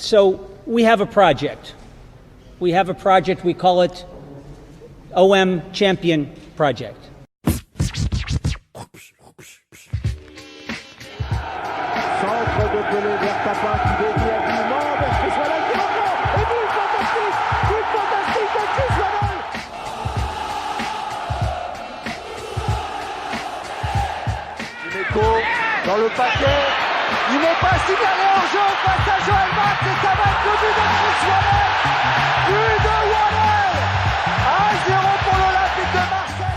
So we have a project. We have a project, we call it OM Champion Project. Centre de Pelé vers Papin qui dévie habilement vers Chris Waddle qui reprend et but fantastique de Chris Waddle. Dimeco dans le paquet, il n'est pas signalé en jeu face à Joël Max et ça va être le but de Chris Waddle. But de Waddle, 1-0 pour l'Olympique de Marseille.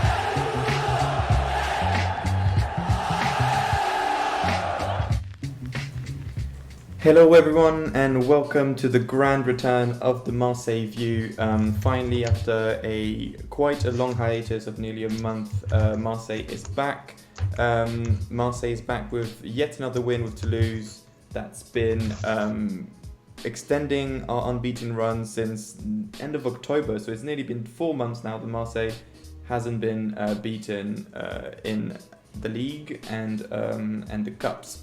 Hello everyone and welcome to the grand return of the Marseille View. Finally, after quite a long hiatus of nearly a month, Marseille is back. Marseille is back with yet another win with Toulouse that's been extending our unbeaten run since end of October. So it's nearly been 4 months now that Marseille hasn't been beaten in the league and the cups.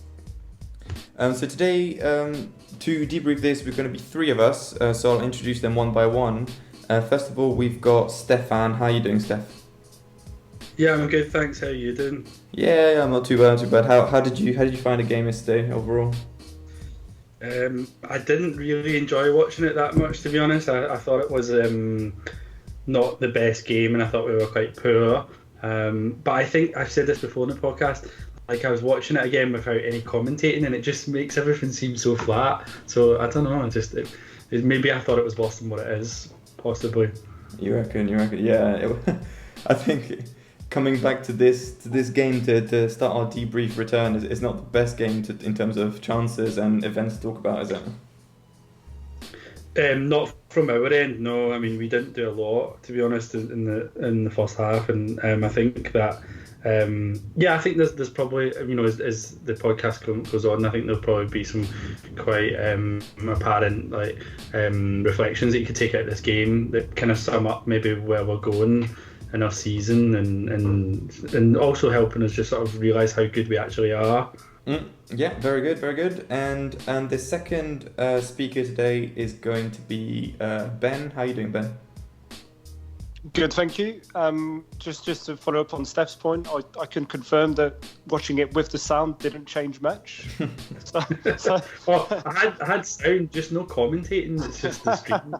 So today, to debrief this, we're going to be three of us, so I'll introduce them one by one. First of all, we've got Stefan. How are you doing, Steph? Yeah, I'm good, thanks. How are you doing? Yeah, I'm not too bad. How did you find the game yesterday overall? I didn't really enjoy watching it that much, to be honest. I thought it was not the best game, and I thought we were quite poor. But I think I've said this before in the podcast. Like, I was watching it again without any commentating, and it just makes everything seem so flat. So I don't know. Maybe I thought it was worse than what it is, possibly. You reckon? Yeah. I think coming back to this game to start our debrief return is not the best game in terms of chances and events to talk about, is it? Not from our end, no. I mean, we didn't do a lot, to be honest, in the first half, and I think that. I think there's probably, as the podcast goes on, I think there'll probably be some quite apparent reflections that you could take out of this game that kind of sum up maybe where we're going in our season and also helping us just sort of realise how good we actually are. Yeah, very good. And the second speaker today is going to be Ben. How are you doing, Ben? Good, thank you. Just to follow up on Steph's point, I can confirm that watching it with the sound didn't change much. Well, I had sound, just no commentating. It's just the stream.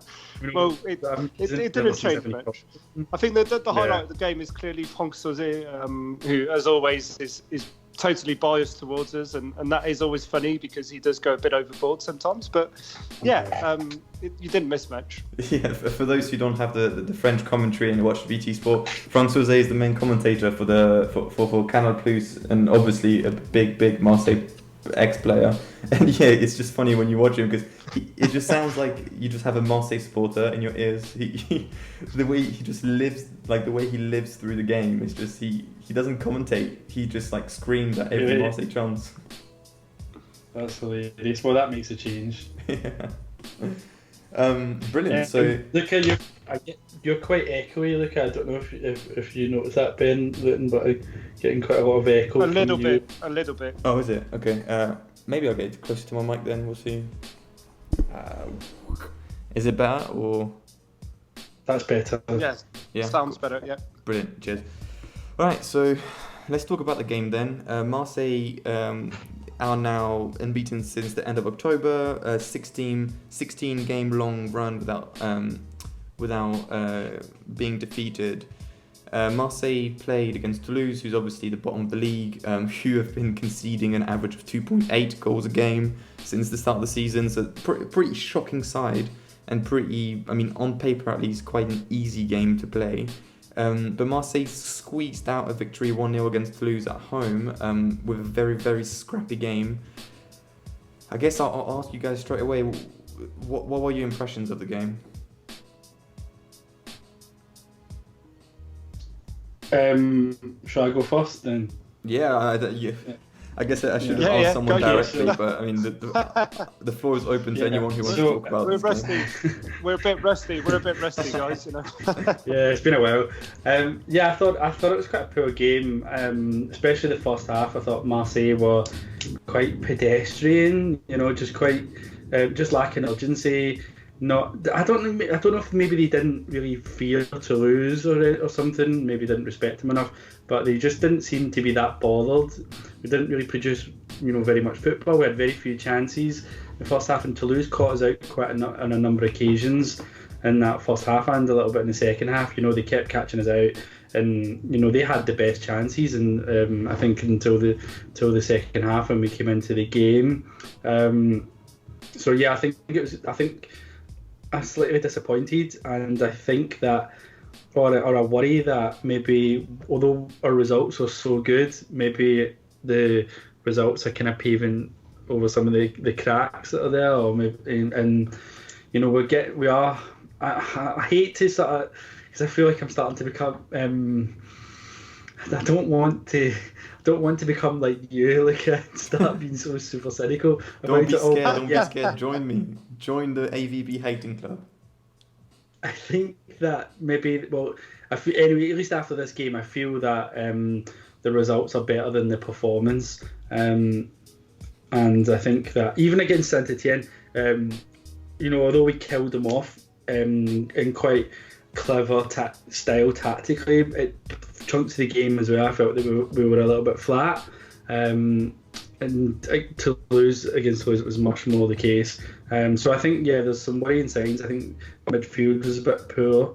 Well, it didn't change much. I think that the highlight of the game is clearly Franck Sauzet, who, as always, is totally biased towards us, and that is always funny because he does go a bit overboard sometimes. But you didn't miss much. Yeah, for those who don't have the French commentary and watch VT Sport, Franck Sauzet is the main commentator for Canal Plus, and obviously a big Marseille ex-player. And yeah, it's just funny when you watch him because it just sounds like you just have a Marseille supporter in your ears. The way he just lives, like the way he lives through the game, is just he doesn't commentate. He just like screams at every Marseille chance. That's hilarious. Well, that makes a change. Yeah. Brilliant. So, Luca, you're quite echoey. Luca, I don't know if you noticed that, Ben Luton, but I'm getting quite a lot of echo. A little bit. Oh, is it? Okay. Maybe I'll get closer to my mic then. We'll see. Is it better or? That's better. Yeah. Sounds better. Yeah. Brilliant. Cheers. All right. So, let's talk about the game then. Marseille are now unbeaten since the end of October. 16 game long run without being defeated. Marseille played against Toulouse, who's obviously the bottom of the league, who have been conceding an average of 2.8 goals a game since the start of the season. So pretty shocking side, and on paper at least, quite an easy game to play. But Marseille squeezed out a victory 1-0 against Toulouse at home with a very, very scrappy game. I guess I'll ask you guys straight away, what were your impressions of the game? Shall I go first then? Yeah, I guess I should have asked someone directly, but I mean, the floor is open to anyone who wants to talk about this. We're a bit rusty. We're a bit rusty, guys. Yeah, it's been a while. I thought it was quite a poor game, especially the first half. I thought Marseille were quite pedestrian. Just quite just lacking urgency. I don't know if maybe they didn't really fear to lose or something. Maybe didn't respect him enough, but they just didn't seem to be that bothered. We didn't really produce, very much football. We had very few chances. The first half, and Toulouse caught us out quite on a number of occasions in that first half and a little bit in the second half. They kept catching us out, and they had the best chances. And I think until the second half when we came into the game. So yeah, I think I'm slightly disappointed, and I think that, or I worry that maybe although our results are so good, maybe the results are kind of paving over some of the cracks that are there, or maybe, and we are. I hate to sort of, because I feel like I'm starting to become. I don't want to become like you, like and start being so super cynical. Don't be scared. Don't be scared. Join me. Join the AVB hating club. I think that maybe, anyway, at least after this game, I feel that the results are better than the performance. And I think that even against Saint-Etienne, although we killed them off in quite clever style tactically, chunks of the game as well, I felt that we were a little bit flat. And to lose against Toulouse, it was much more the case. So I think, there's some worrying signs. I think midfield was a bit poor.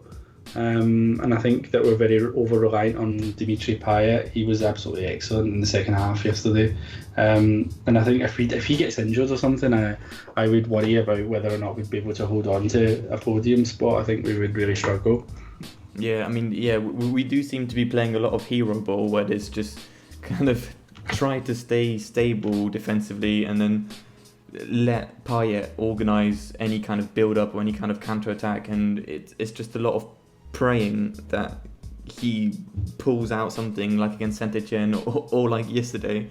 And I think that we're very over-reliant on Dimitri Payet. He was absolutely excellent in the second half yesterday. And I think if he gets injured or something, I would worry about whether or not we'd be able to hold on to a podium spot. I think we would really struggle. Yeah, we do seem to be playing a lot of hero ball, where there's just kind of try to stay stable defensively and then let Payet organise any kind of build-up or any kind of counter-attack, and it's just a lot of praying that he pulls out something like against Saint-Etienne or like yesterday,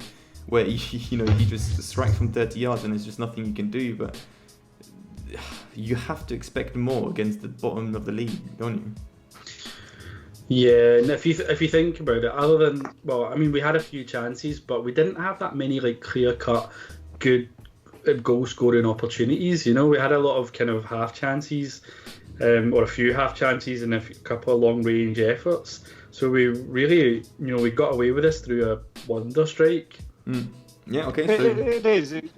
where he just strikes from 30 yards and there's just nothing you can do. But you have to expect more against the bottom of the league, don't you? Yeah, and if you think about it, other than, we had a few chances, but we didn't have that many like clear-cut good goal-scoring opportunities. We had a lot of kind of half chances, or a few half chances, and a couple of long-range efforts. So we really, we got away with this through a wonder strike. Yeah, okay. It is. It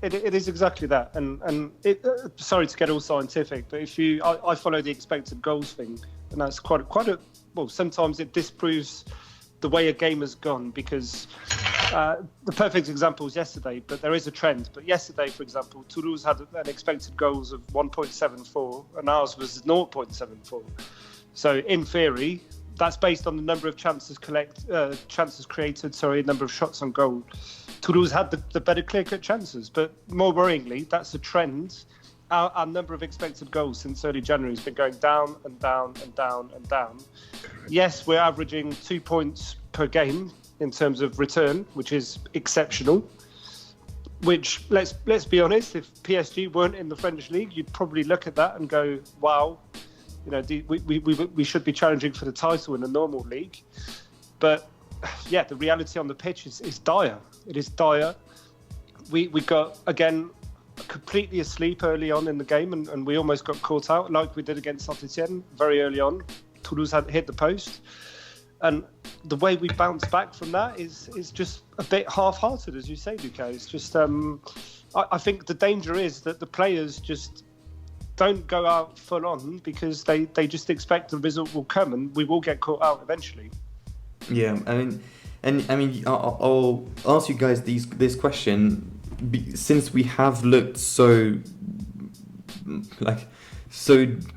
is exactly that. And sorry to get all scientific, but I follow the expected goals thing, and that's quite a. Well, sometimes it disproves the way a game has gone, because the perfect example is yesterday, but there is a trend. But yesterday, for example, Toulouse had an expected goals of 1.74 and ours was 0.74. So in theory, that's based on the number of chances created, number of shots on goal. Toulouse had the better clear-cut chances, but more worryingly, that's a trend. Our number of expected goals since early January has been going down and down and down and down. Yes, we're averaging 2 points per game in terms of return, which is exceptional. Which, let's be honest, if PSG weren't in the French league, you'd probably look at that and go, "Wow, we should be challenging for the title in a normal league." But yeah, the reality on the pitch is dire. It is dire. We got, again, completely asleep early on in the game, and we almost got caught out like we did against Saint-Etienne very early on. Toulouse had hit the post, and the way we bounced back from that is just a bit half-hearted, as you say, Duque. It's just I think the danger is that the players just don't go out full on because they just expect the result will come, and we will get caught out eventually. Yeah, I'll ask you guys this question. Since we have looked so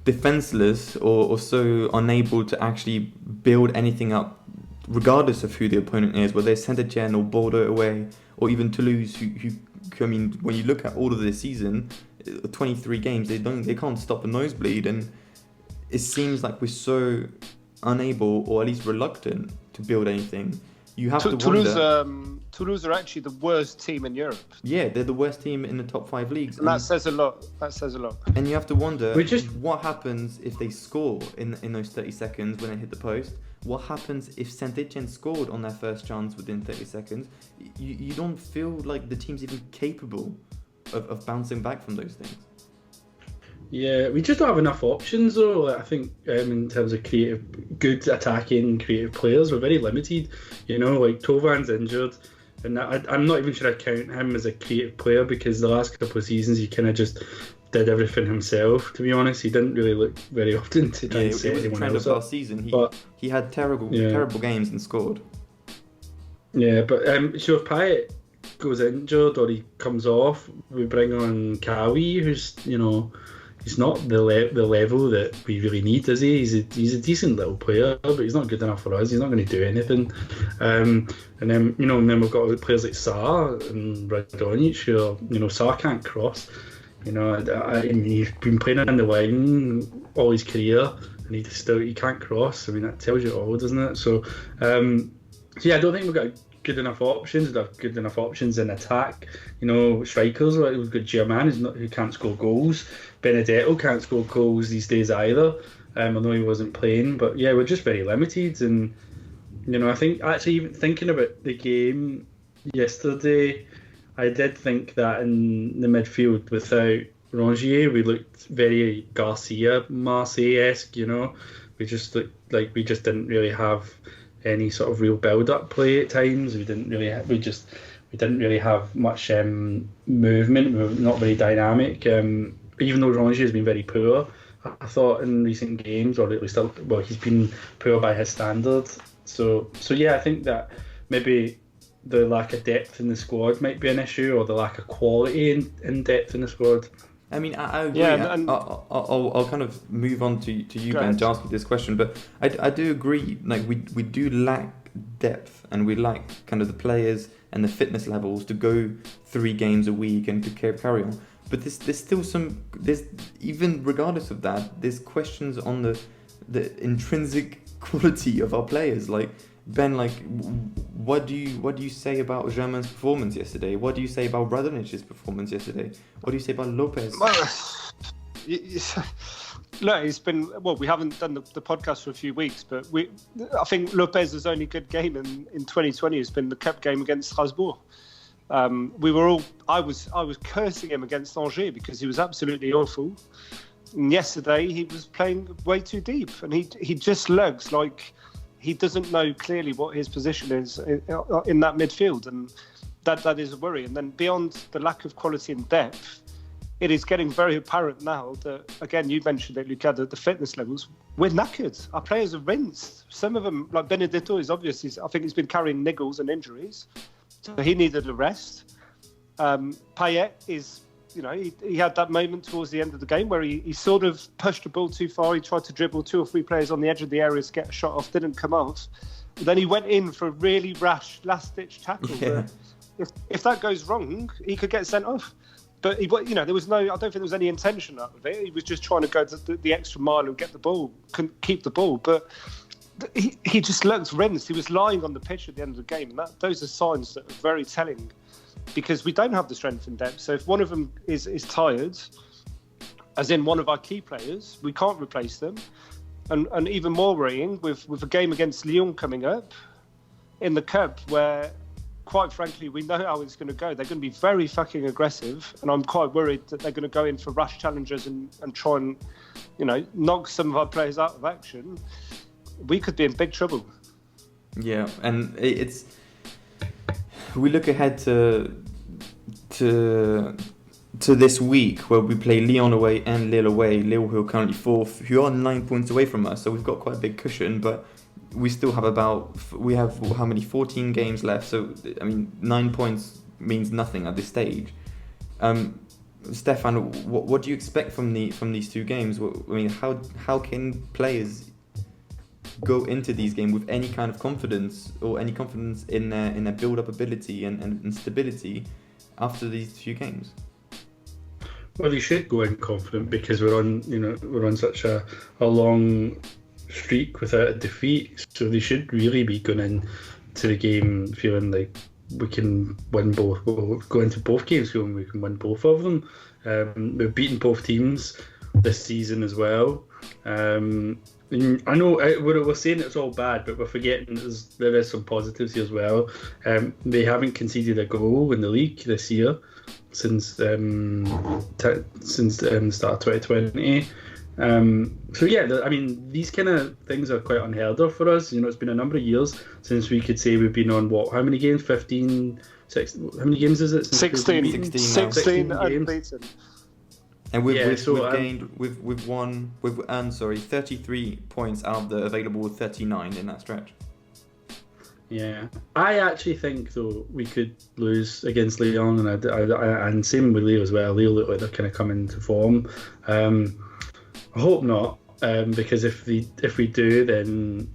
defenseless or so unable to actually build anything up, regardless of who the opponent is, whether it's Saint-Etienne or Bordeaux away, or even Toulouse, who when you look at all of this season, 23 games, they can't stop a nosebleed, and it seems like we're so unable, or at least reluctant, to build anything. You have to wonder. Toulouse are actually the worst team in Europe. Yeah, they're the worst team in the top 5 leagues. And that says a lot. And you have to wonder what happens if they score in those 30 seconds when they hit the post. What happens if Saint-Etienne scored on their first chance within 30 seconds? You don't feel like the team's even capable of bouncing back from those things. Yeah, we just don't have enough options though. Like, I think in terms of good attacking creative players, we're very limited. Like Tovan's injured, and I'm not even sure I count him as a creative player because the last couple of seasons he kind of just did everything himself. To be honest, he didn't really look very often to try and set anyone else up. Last season, he had terrible games and scored. Yeah, but so if Payet goes injured or he comes off, we bring on Kawi, who's he's not the level that we really need, is he? He's a decent little player, but he's not good enough for us. He's not going to do anything. And then then we've got players like Sarr and Radonjic, who Sarr can't cross. He's been playing on the line all his career, and he can't cross. I mean, that tells you all, doesn't it? So I don't think we've got good enough options. We've got good enough options in attack. Strikers, like we've got German who can't score goals. Benedetto can't score goals these days either. I know he wasn't playing, but yeah, we're just very limited. And I think actually even thinking about the game yesterday, I did think that in the midfield without Rongier, we looked very Garcia Marseille-esque. We just looked like we just didn't really have any sort of real build-up play at times. We didn't really have much movement. We were not very dynamic. Even though Rongier has been very poor, I thought in recent games, or at least he's been poor by his standards. So yeah, I think that maybe the lack of depth in the squad might be an issue, or the lack of quality in depth in the squad. I mean, I agree. Yeah, I'll kind of move on to you, Ben, to ask you this question. But I do agree. Like we do lack depth, and we lack kind of the players and the fitness levels to go 3 games a week and to carry on. But there's still even regardless of that, there's questions on the intrinsic quality of our players. Like Ben, what do you say about Germain's performance yesterday? What do you say about Radonic's performance yesterday? What do you say about Lopez? Look, it's been we haven't done the podcast for a few weeks, but I think Lopez's only good game in 2020 has been the cup game against Strasbourg. I was cursing him against Angers because he was absolutely awful. And yesterday he was playing way too deep, and he just looks like he doesn't know clearly what his position is in that midfield, and that is a worry. And then beyond the lack of quality and depth, it is getting very apparent now that, again, you mentioned it, Luca, the fitness levels, we're knackered. Our players are rinsed. Some of them, like Benedetto, is obvious. I think he's been carrying niggles and injuries, so he needed a rest. Payet is, he had that moment towards the end of the game where he sort of pushed the ball too far. He tried to dribble 2 or 3 players on the edge of the area to get a shot off, didn't come off. But then he went in for a really rash last-ditch tackle. Yeah. If that goes wrong, he could get sent off. But there was I don't think there was any intention out of it. He was just trying to go the extra mile and get the ball, keep the ball. But he just looked rinsed. He was lying on the pitch at the end of the game, and those are signs that are very telling, because we don't have the strength and depth. So if one of them is tired, as in one of our key players, we can't replace them. And even more worrying, with a game against Lyon coming up in the Cup, where, quite frankly, we know how it's going to go. They're going to be very fucking aggressive, and I'm quite worried that they're going to go in for rush challenges and try and, knock some of our players out of action. We could be in big trouble. Yeah, and we look ahead to this week where we play Lyon away and Lille away. Lille, who are currently 4th, who are 9 points away from us, so we've got quite a big cushion, but we still have how many 14 games left, so I mean 9 points means nothing at this stage. Stefan, what do you expect from these 2 games? I mean, how can players go into these games with any kind of confidence, or any confidence in their build-up ability and stability after these 2 games? Well, they should go in confident, because we're on such a long streak without a defeat, so they should really be going into the game feeling like we can win both. We'll go into both games feeling we can win both of them. We've beaten both teams this season as well. I know we're saying it's all bad, but we're forgetting there is some positives here as well. They haven't conceded a goal in the league this year. since the start of 2020. So yeah, I mean, these kind of things are quite unheard of for us. You know, it's been a number of years since we could say we've been on how many games? 15, 16, how many games is it? 16 unbeaten. And we've earned 33 points out of the available 39 in that stretch. Yeah, I actually think though we could lose against Lyon, and same with Leo as well. Leo look like they're kind of coming to form. I hope not, because if we do, then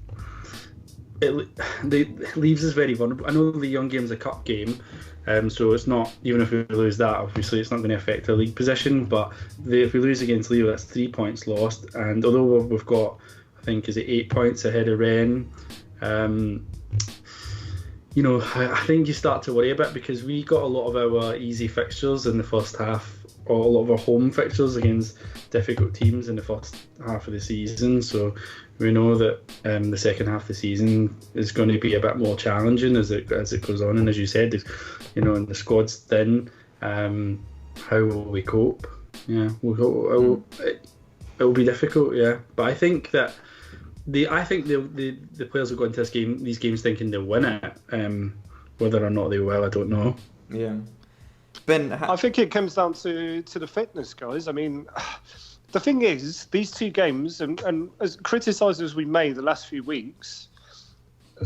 it leaves us very vulnerable. I know the Lyon game's a cup game, so it's not, even if we lose that, obviously it's not going to affect our league position. But if we lose against Leo, that's 3 points lost. And although we've got, I think, is it 8 points ahead of Rennes? You know, I think you start to worry a bit, because we got a lot of our easy fixtures in the first half, or a lot of our home fixtures against difficult teams in the first half of the season. So we know that the second half of the season is going to be a bit more challenging as it goes on. And as you said, you know, and the squad's thin. How will we cope? Yeah, it'll be difficult. Yeah, but I think that the players will go into these games thinking they'll win it. Whether or not they will, I don't know. Yeah. Ben, I think it comes down to the fitness, guys. I mean, the thing is, these two games, and as criticised as we may the last few weeks,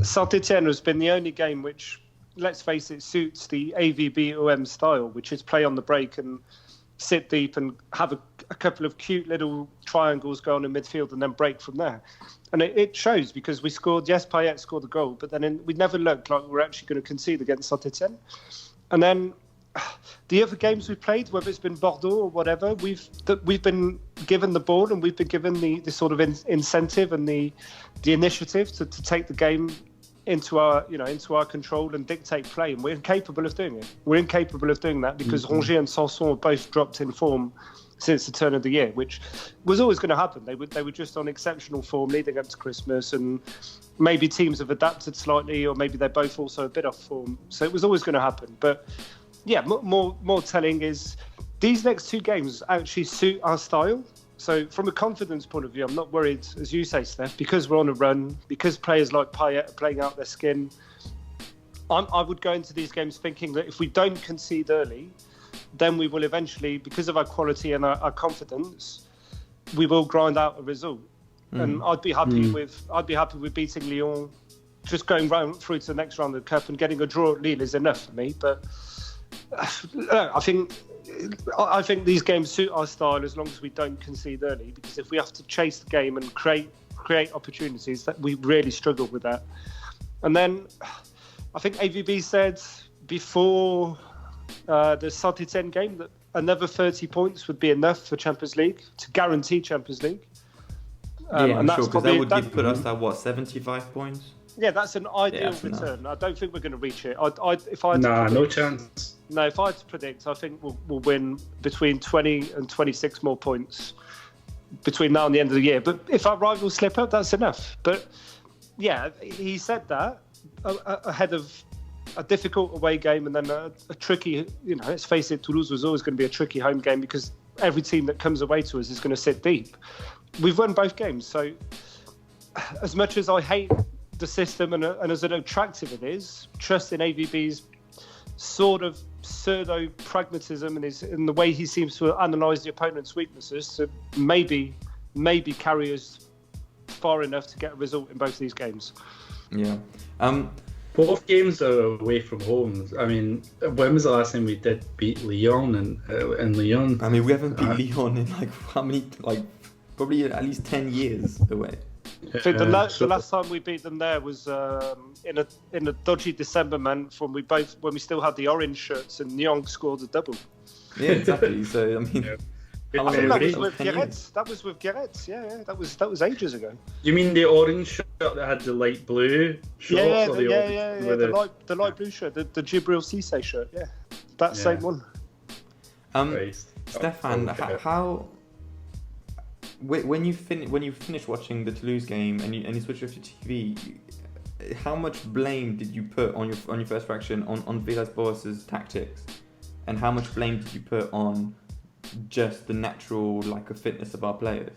Saint-Etienne has been the only game which, let's face it, suits the AVB-OM style, which is play on the break and sit deep and have a couple of cute little triangles go on in midfield and then break from there. And it shows, because we scored, yes, Payet scored the goal, but then we never looked like we were actually going to concede against Saint-Etienne. And then the other games we've played, whether it's been Bordeaux or whatever, we've been given the ball and we've been given the sort of incentive and the initiative to take the game into our control and dictate play, and we're incapable of doing it. We're incapable of doing that because Rongier and Sanson have both dropped in form since the turn of the year, which was always going to happen. They were just on exceptional form leading up to Christmas, and maybe teams have adapted slightly, or maybe they're both also a bit off form. So it was always going to happen. But yeah, more telling is these next two games actually suit our style. So from a confidence point of view, I'm not worried, as you say, Steph, because we're on a run, because players like Payet are playing out their skin. I would go into these games thinking that if we don't concede early, then we will eventually, because of our quality and our confidence, we will grind out a result. And I'd be happy with beating Lyon, just going through to the next round of the cup, and getting a draw at Lille is enough for me. But I think these games suit our style as long as we don't concede early, because if we have to chase the game and create opportunities, that we really struggle with that. And then I think AVB said before the Saint-Etienne game that another 30 points would be enough for Champions League, to guarantee Champions League. And that's sure, because that would put us at 75 points? Yeah, that's an ideal return. I don't think we're going to reach it. No chance. No, if I had to predict, I think we'll win between 20 and 26 more points between now and the end of the year. But if our rivals slip up, that's enough. But yeah, he said that ahead of a difficult away game, and then a tricky, let's face it, Toulouse was always going to be a tricky home game, because every team that comes away to us is going to sit deep. We've won both games. So as much as I hate the system and as attractive it is, trust in AVB's sort of pseudo-pragmatism and in the way he seems to analyse the opponent's weaknesses to maybe carry us far enough to get a result in both these games. Yeah. Both games are away from home. I mean, when was the last time we did beat Lyon and Lyon? I mean, we haven't beat Lyon in probably at least 10 years away. I think the last time we beat them there was in a dodgy December month when we still had the orange shirts and Nyong scored a double. Yeah, exactly. So I mean, I think that was with Guéret. That was with Guéret. Yeah, that was ages ago. You mean the orange shirt that had the light blue shorts? The light blue shirt, the Djibril Cissé shirt. Yeah, that same one. Stefan, how? When you finish watching the Toulouse game and you switch off your TV, how much blame did you put on your first reaction on Villas-Boas's tactics? and how much blame did you put on just the natural lack of fitness of our players?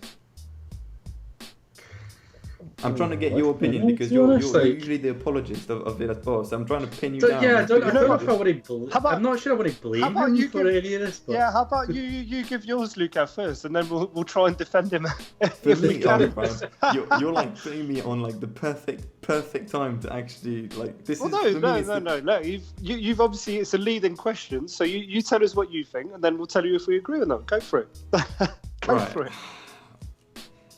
I'm trying to get your opinion because you're usually the apologist of Villas-Boas. So I'm trying to pin you down. Yeah, I don't know if I want to blame. I'm not sure I want to blame him for any of this. But... Yeah, how about you give yours, Luca, first, and then we'll try and defend him. For me, you're like putting me on like the perfect time to actually like this. Well, no. You've obviously, it's a leading question, so you tell us what you think, and then we'll tell you if we agree or not. Go for it. Go for it.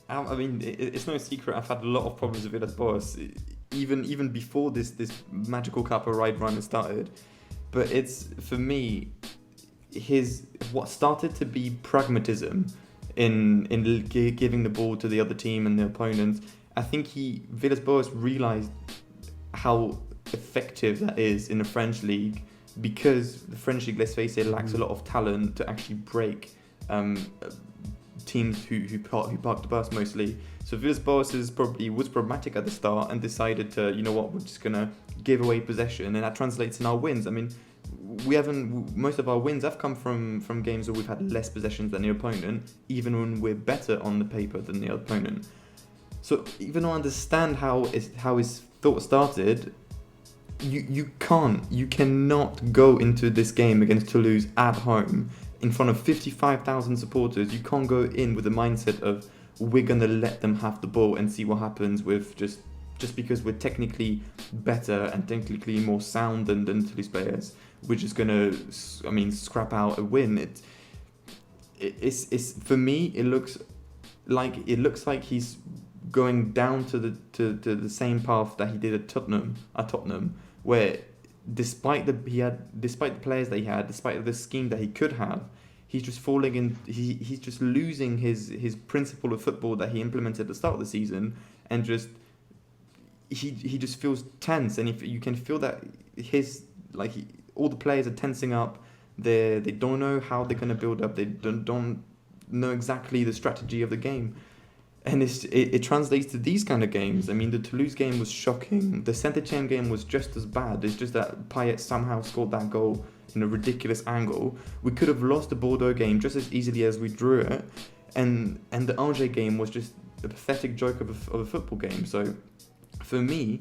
I mean, it's no secret. I've had a lot of problems with Villas-Boas, even before this magical Kappa ride run started. But it's, for me, what started to be pragmatism in giving the ball to the other team and the opponents. I think Villas-Boas realised how effective that is in the French league, because the French league, let's face it, lacks a lot of talent to actually break teams who park the bus mostly. So Villas-Boas was pragmatic at the start and decided to, you know what, we're just gonna give away possession, and that translates in our wins. I mean, most of our wins have come from games where we've had less possessions than the opponent, even when we're better on the paper than the opponent. So even though I understand how his thought started, you cannot go into this game against Toulouse at home in front of 55,000 supporters. You can't go in with the mindset of, we're going to let them have the ball and see what happens with just because we're technically better and technically more sound than Toulouse players. We're just going to, scrap out a win. It's for me, it looks like he's going down to the same path that he did at Tottenham, where despite the players that he had, despite the scheme that he could have, he's just falling in. He's just losing his principle of football that he implemented at the start of the season, and he just feels tense. And if you can feel that all the players are tensing up, they don't know how they're going to build up. They don't know exactly the strategy of the game. And it translates to these kind of games. I mean, the Toulouse game was shocking. The Saint-Etienne game was just as bad. It's just that Payet somehow scored that goal in a ridiculous angle. We could have lost the Bordeaux game just as easily as we drew it. And the Angers game was just a pathetic joke of a football game. So, for me,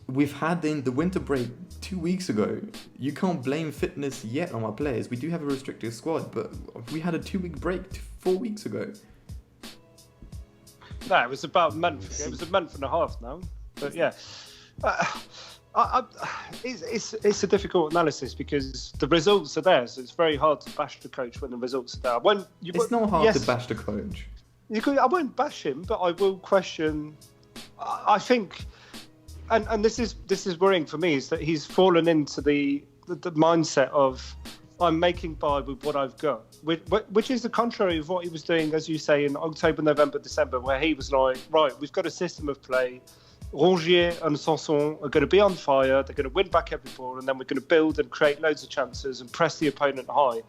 we've had the winter break 2 weeks ago. You can't blame fitness yet on our players. We do have a restricted squad, but we had a 2-week break 4 weeks ago. No, it was about a month. It was a month and a half now. But yeah, it's a difficult analysis because the results are there. So it's very hard to bash the coach when the results are there. It's not hard to bash the coach. I won't bash him, but I will question. I think, and this is worrying for me, is that he's fallen into the mindset of, I'm making by with what I've got, which is the contrary of what he was doing, as you say, in October, November, December, where he was like, right, we've got a system of play. Rongier and Sanson are going to be on fire. They're going to win back every ball, and then we're going to build and create loads of chances and press the opponent high.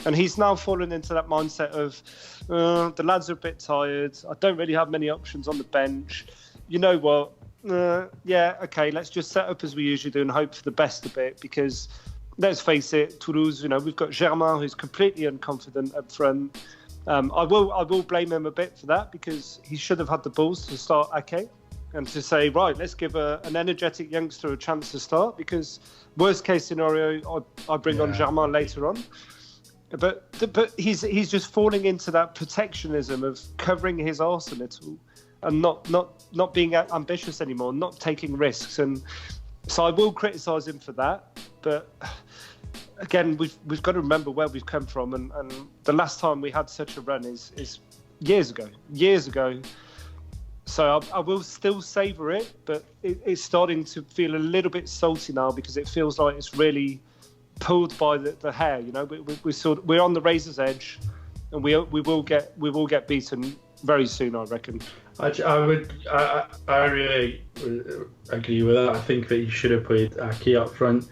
And he's now fallen into that mindset of, the lads are a bit tired. I don't really have many options on the bench. You know what? Okay, let's just set up as we usually do and hope for the best a bit, because let's face it, Toulouse, we've got Germain, who's completely unconfident up front. I will blame him a bit for that, because he should have had the balls to start Ake and to say, right, let's give an energetic youngster a chance to start, because worst case scenario, I bring on Germain later on. But he's just falling into that protectionism of covering his arse a little and not being ambitious anymore, not taking risks. And so I will criticise him for that. But again, we've got to remember where we've come from, and the last time we had such a run is years ago. So I will still savour it, but it's starting to feel a little bit salty now, because it feels like it's really pulled by the hair. We're on the razor's edge, and we will get beaten very soon, I reckon. I really agree with that. I think that he should have played Ake up front.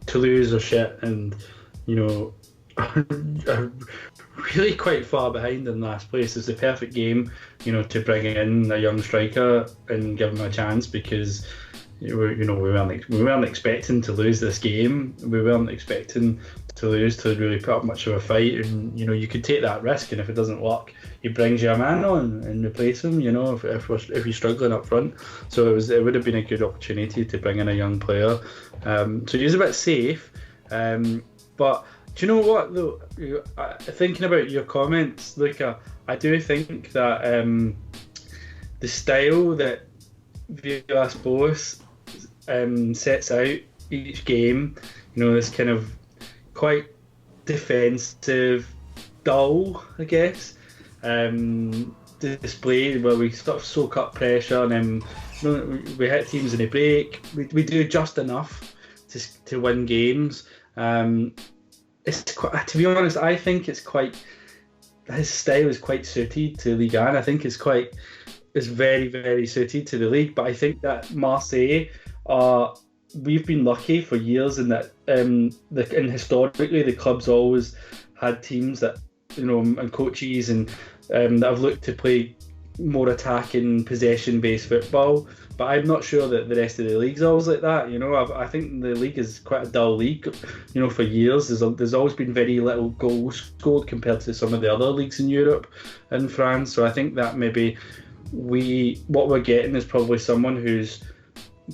Toulouse are shit, and are really quite far behind in last place. It's the perfect game, to bring in a young striker and give him a chance, because we weren't expecting to lose this game. We weren't expecting to lose, to really put up much of a fight, and you could take that risk, and if it doesn't work, he brings you a man on and replace him. If you're struggling up front, so it would have been a good opportunity to bring in a young player. So he's a bit safe, but do you know what though? Thinking about your comments, Luca, I do think that the style that Villas-Boas sets out each game, this kind of quite defensive, dull, I guess, display where we sort of soak up pressure and then we hit teams in a break. We do just enough to win games. It's quite, to be honest, I think his style is quite suited to Ligue 1. I think it's very, very suited to the league. But I think that Marseille we've been lucky for years in that, and historically the club's always had teams that, and coaches and that have looked to play more attacking, possession-based football. But I'm not sure that the rest of the league's always like that. I think the league is quite a dull league. For years there's always been very little goals scored compared to some of the other leagues in Europe and France. So I think that maybe what we're getting is probably someone who's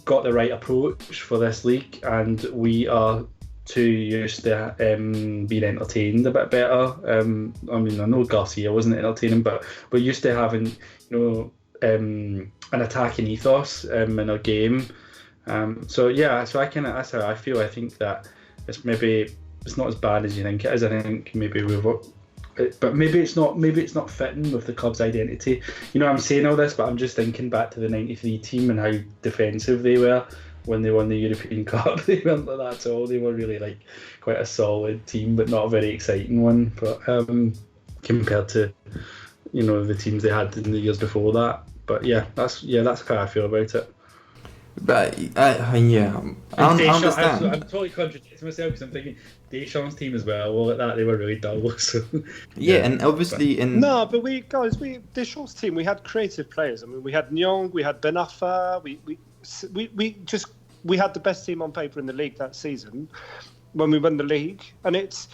got the right approach for this league, and we are too used to being entertained a bit better. I know Garcia wasn't entertaining, but we're used to having an attacking ethos in our game. So that's how I feel. I think that it's not as bad as you think it is. I think maybe but maybe it's not fitting with the club's identity. I'm saying all this, but I'm just thinking back to the '93 team and how defensive they were when they won the European Cup. They weren't like that at all. They were really quite a solid team, but not a very exciting one. But compared to the teams they had in the years before that. But that's how I feel about it. But I understand. I'm totally contradicting myself because I'm thinking Deschamps' team as well at that they were really dull. So and obviously but Deschamps' team, we had creative players. I mean, we had Nyong, we had Ben Arfa, we had the best team on paper in the league that season when we won the league, and it's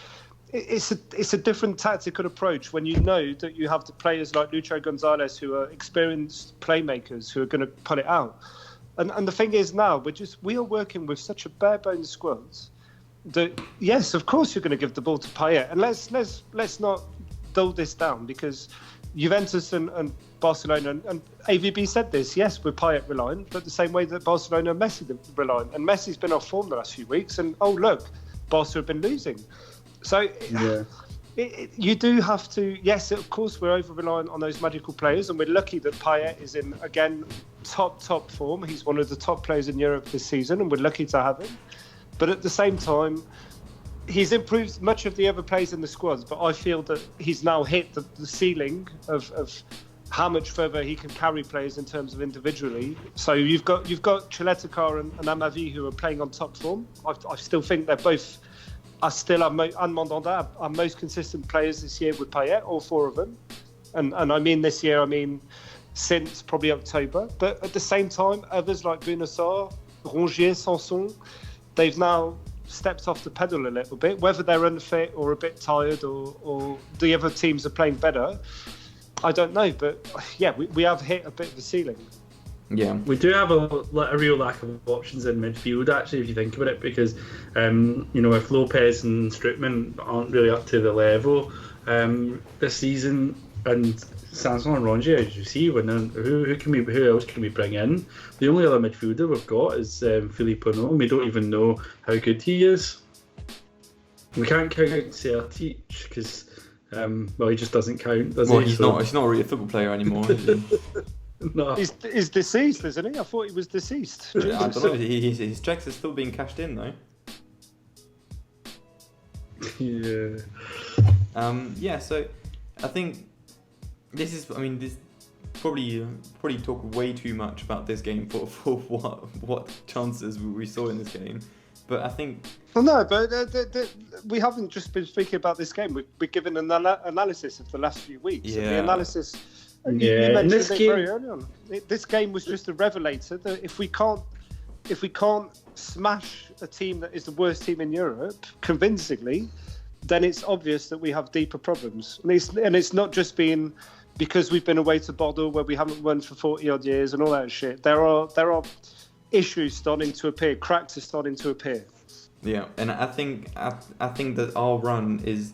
a different tactical approach when you know that you have the players like Lucho Gonzalez who are experienced playmakers who are going to put it out. And the thing is now we are working with such a bare bones squad that yes, of course you're going to give the ball to Payet, and let's not dull this down, because Juventus and Barcelona and AVB said this. Yes, we're Payet reliant, but the same way that Barcelona and Messi reliant, and Messi's been off form the last few weeks, and look, Barca have been losing. So you do have to. Yes, of course we're over reliant on those magical players, and we're lucky that Payet is in again top form. He's one of the top players in Europe this season, and we're lucky to have him. But at the same time, he's improved much of the other players in the squads. But I feel that he's now hit the ceiling of how much further he can carry players in terms of individually. So you've got Chaletica and Amavi who are playing on top form. I still think they're both are still our most consistent players this year with Payet, all four of them. And I mean this year, since probably October. But at the same time, others like Bunassar, Rongier, Sanson, they've now stepped off the pedal a little bit. Whether they're unfit or a bit tired or the other teams are playing better, I don't know. But yeah, we have hit a bit of a ceiling. Yeah, we do have a real lack of options in midfield, actually, if you think about it, because if Lopez and Strootman aren't really up to the level this season, and Sanson and Rongier, as you see, who else can we bring in? The only other midfielder we've got is Philippe Pono. We don't even know how good he is. We can't count Sertic because he just doesn't count, does he? He's not really a football player anymore, is he? No. He's deceased, isn't he? I thought he was deceased. I don't know. His checks are still being cashed in, though. Yeah. So I think this probably talk way too much about this game for what chances we saw in this game. But I think... Well, no, but we haven't just been speaking about this game. We've given an analysis of the last few weeks. Yeah. And the analysis... You mentioned it very early on. This game was just a revelator that if we can't if we can't smash a team that is the worst team in Europe convincingly, then it's obvious that we have deeper problems. And it's not just been because we've been away to Bordeaux where we haven't won for 40 odd years and all that shit. There are issues starting to appear, cracks are starting to appear. Yeah, and I think that our run is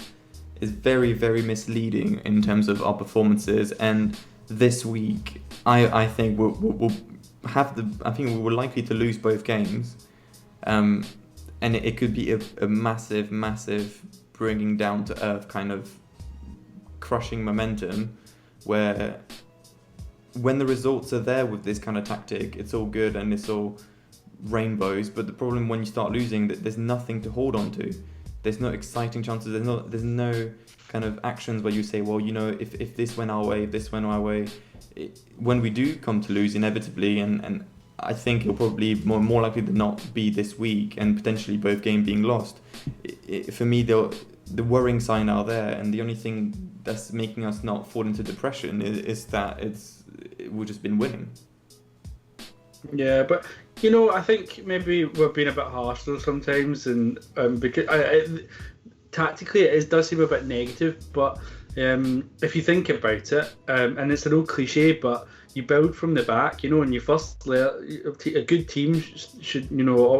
very, very misleading in terms of our performances. And this week, I think we'll have I think we were likely to lose both games, and it could be a massive bringing down to earth kind of crushing momentum, where when the results are there with this kind of tactic, it's all good and it's all rainbows. But the problem when you start losing, that there's nothing to hold on to. There's no exciting chances. There's no kind of actions where you say, well, if this went our way, if this went our way, when we do come to lose inevitably, and I think it'll probably more likely than not be this week, and potentially both games being lost. For me, the worrying sign are there, and the only thing that's making us not fall into depression is that we've just been winning. Yeah, but I think maybe we're being a bit harsh though sometimes, and because tactically it does seem a bit negative, but if you think about it, and it's an old cliche, but you build from the back, and you first a good team should,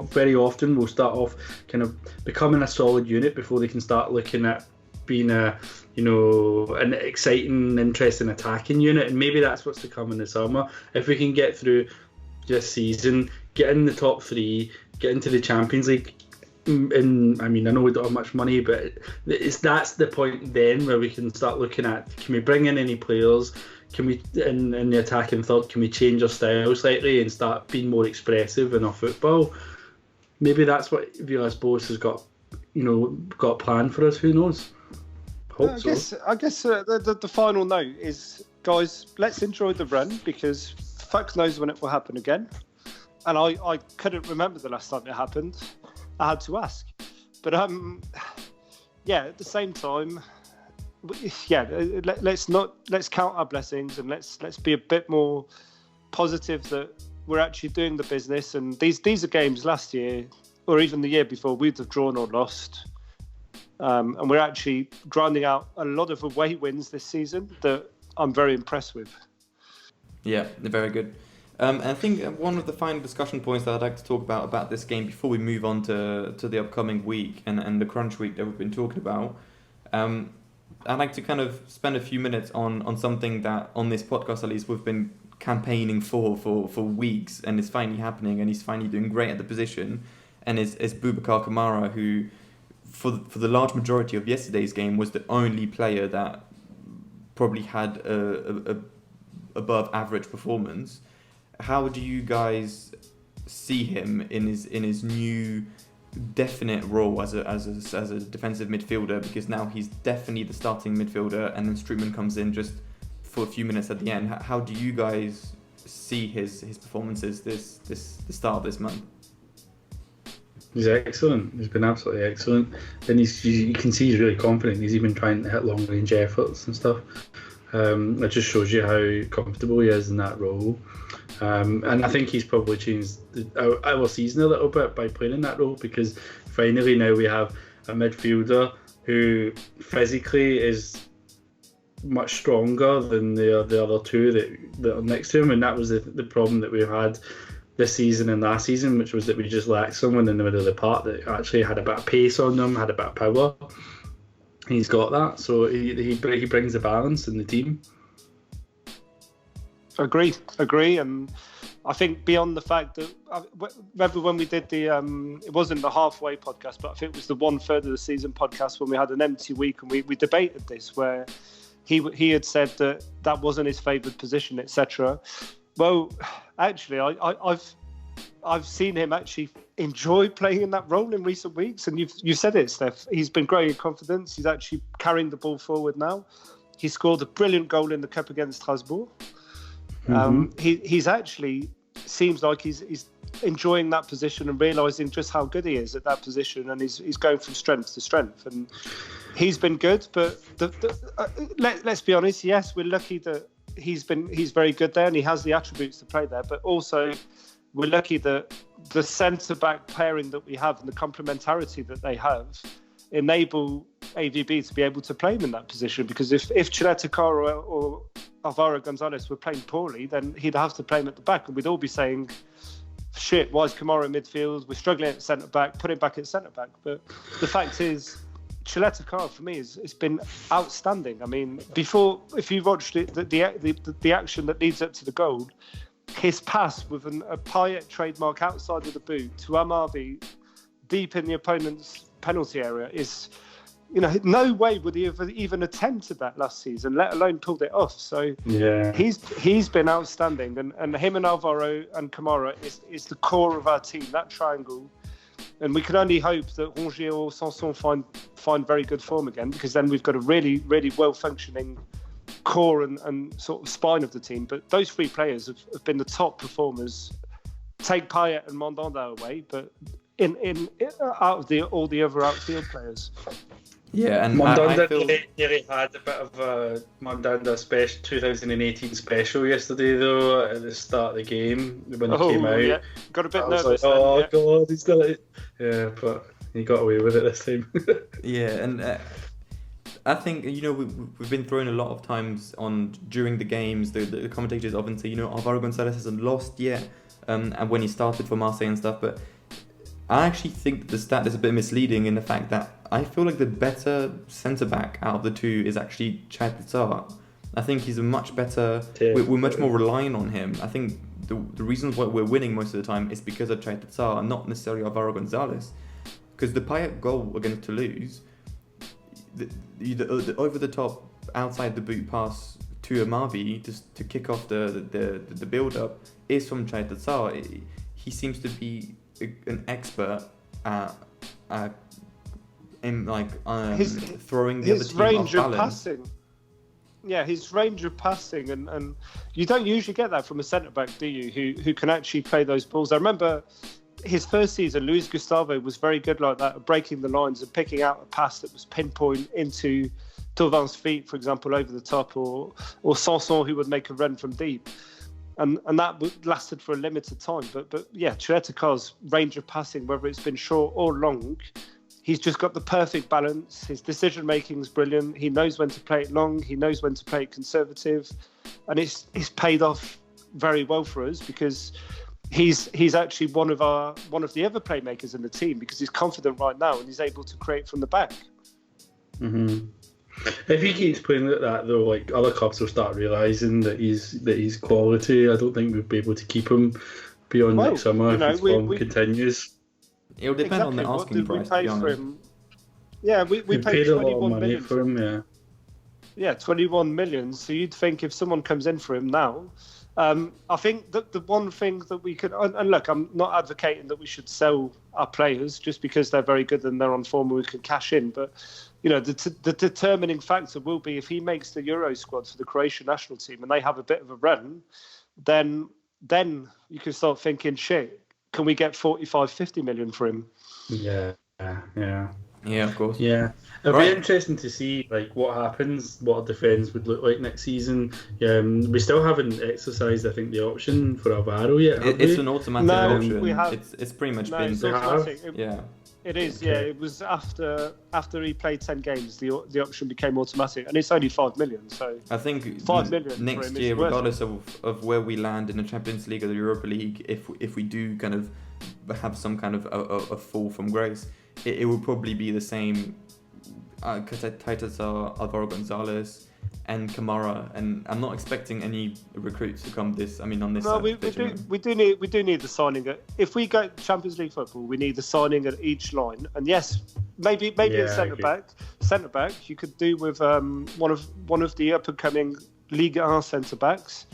very often will start off kind of becoming a solid unit before they can start looking at being an exciting, interesting attacking unit, and maybe that's what's to come in the summer. If we can get through this season, get in the top 3, get into the Champions League. And I know we don't have much money, but that's the point then where we can start looking at, can we bring in any players? Can we, in the attacking third, can we change our style slightly and start being more expressive in our football? Maybe that's what Villas-Boas has got planned for us. Who knows? I guess the final note is, guys, let's enjoy the run, because fuck knows when it will happen again. And I couldn't remember the last time it happened. I had to ask. But at the same time, let's count our blessings, and let's be a bit more positive that we're actually doing the business. And these are games last year, or even the year before, we'd have drawn or lost. And we're actually grinding out a lot of away wins this season that I'm very impressed with. Yeah, they're very good. And I think one of the final discussion points that I'd like to talk about this game before we move on to the upcoming week and the crunch week that we've been talking about, I'd like to kind of spend a few minutes on something that on this podcast at least we've been campaigning for weeks, and it's finally happening, and he's finally doing great at the position, and is Boubacar Kamara, who for the large majority of yesterday's game was the only player that probably had a above average performance. How do you guys see him in his new definite role as a defensive midfielder? Because now he's definitely the starting midfielder, and then Strootman comes in just for a few minutes at the end. How do you guys see his performances the start of this month? He's excellent. He's been absolutely excellent, and you can see he's really confident. He's even trying to hit long range efforts and stuff. It just shows you how comfortable he is in that role. And I think he's probably changed our season a little bit by playing in that role, because finally now we have a midfielder who physically is much stronger than the other two that are next to him, and that was the problem that we had this season and last season, which was that we just lacked someone in the middle of the park that actually had a bit of pace on them, had a bit of power. He's got that, so he brings the balance in the team. Agree, and I think beyond the fact that, remember when we did the it wasn't the halfway podcast, but I think it was the 1/3 of the season podcast when we had an empty week, and we debated this, where he had said that wasn't his favoured position, etc. Well, actually, I've seen him actually enjoy playing in that role in recent weeks, and you said it, Steph. He's been growing in confidence. He's actually carrying the ball forward now. He scored a brilliant goal in the cup against Strasbourg. He's actually seems like he's enjoying that position and realising just how good he is at that position, and he's going from strength to strength, and he's been good. But let's be honest. Yes, we're lucky that he's very good there, and he has the attributes to play there. But also, we're lucky that the centre-back pairing that we have and the complementarity that they have enable AVB to be able to play him in that position, because if Chileta or Alvaro Gonzalez were playing poorly, then he'd have to play him at the back, and we'd all be saying, shit, why is Kamara in midfield? We're struggling at centre-back, put him back at centre-back. But the fact is, Chileta for me, it's been outstanding. I mean, if you watched it, the action that leads up to the goal, his pass with a Payet trademark outside of the boot to Amavi deep in the opponent's penalty area is, no way would he have even attempted that last season, let alone pulled it off. So yeah, he's been outstanding, and him and Alvaro and Kamara is the core of our team, that triangle. And we can only hope that Rongier or Sanson find very good form again, because then we've got a really, really well-functioning core and sort of spine of the team. But those three players have been the top performers. Take Payet and Mandanda away, but in out of all the other outfield players. Yeah, and Mandanda nearly had a bit of a Mandanda 2018 special yesterday, though, at the start of the game when he came out. Yeah. Got a bit nervous. Like, God, he's still it. Yeah, but he got away with it this time. Yeah, and I think, we've been thrown a lot of times during the games, the commentators often say, Alvaro Gonzalez hasn't lost yet, and when he started for Marseille and stuff, but I actually think that the stat is a bit misleading in the fact that I feel like the better centre-back out of the two is actually Chaitar. I think he's a much better... We're much more relying on him. I think the reasons why we're winning most of the time is because of Chaitar and not necessarily Alvaro Gonzalez. Because the Payet goal against Toulouse, the over-the-top, outside the boot pass to Amavi just to kick off the build-up is from Chaitar. He seems to be an expert at throwing the other team range off of balance. Passing. Yeah, his range of passing, and you don't usually get that from a centre back, do you? Who can actually play those balls? I remember his first season, Luis Gustavo was very good like that, breaking the lines and picking out a pass that was pinpoint into Tauvin's feet, for example, over the top, or Sanson, who would make a run from deep. And that lasted for a limited time. But yeah, Chileta's range of passing, whether it's been short or long, he's just got the perfect balance. His decision-making is brilliant. He knows when to play it long. He knows when to play it conservative. And it's paid off very well for us, because he's actually one of the other playmakers in the team, because he's confident right now and he's able to create from the back. Mm-hmm. If he keeps playing like that, though, like, other clubs will start realising that he's quality. I don't think we'll be able to keep him beyond next summer if his form continues. It'll depend on the asking price, to be honest. Yeah, we paid a lot of money million for him. Yeah. Yeah, 21 million. So you'd think if someone comes in for him now, I think that the one thing that we could, and look, I'm not advocating that we should sell our players just because they're very good and they're on form and we can cash in, but the determining factor will be if he makes the Euro squad for the Croatian national team and they have a bit of a run, then you can start thinking, shit, can we get 45-50 million for him? Yeah, of course. Yeah, it'll be interesting to see what happens, what our defence would look like next season. We still haven't exercised, I think, the option for Alvaro yet. It's an automatic option. We have, it's pretty much been. It's automatic. Yeah. It is, okay. Yeah. It was after he played 10 games, the option became automatic, and it's only 5 million. So I think 5 million next year, regardless of where we land in the Champions League or the Europa League, if we do kind of have some kind of a fall from grace, it will probably be the same. Titus, Alvaro Gonzalez, and Kamara, and I'm not expecting any recruits to come on this. No, we do need the signing. If we go Champions League football, we need the signing at each line. And yes, maybe a centre back. You could do with one of the up and coming Ligue 1 centre backs.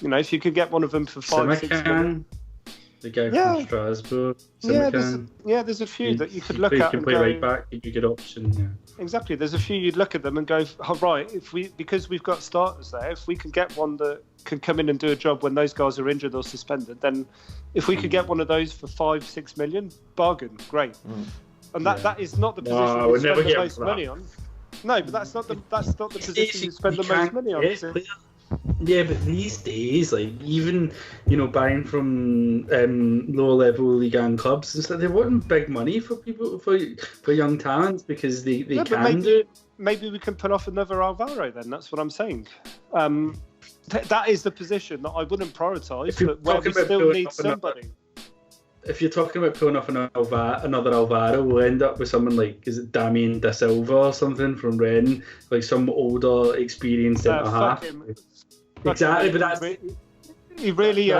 If you could get one of them for 5-6 million. The guy from Strasbourg. There's a few that you could look at. You can play right back, you could get option. Yeah. Exactly. There's a few you'd look at them and go, right, because we've got starters there, if we can get one that can come in and do a job when those guys are injured or suspended, then if we could get one of those for 5-6 million, bargain, great. And that is not the position you spend the most money on. No, but that's not the position you spend the most money on, is it? Yeah, but these days, like even buying from lower level Ligue 1 clubs and stuff, they're wanting big money for people for young talents because they can do it. Maybe we can put off another Alvaro then. That's what I'm saying. That is the position that I wouldn't prioritise, but where we still need somebody. If you're talking about pulling off another Alvaro, we'll end up with someone like, is it Damien Da Silva or something from Rennes, like some older, experienced centre half. Exactly, but that's he really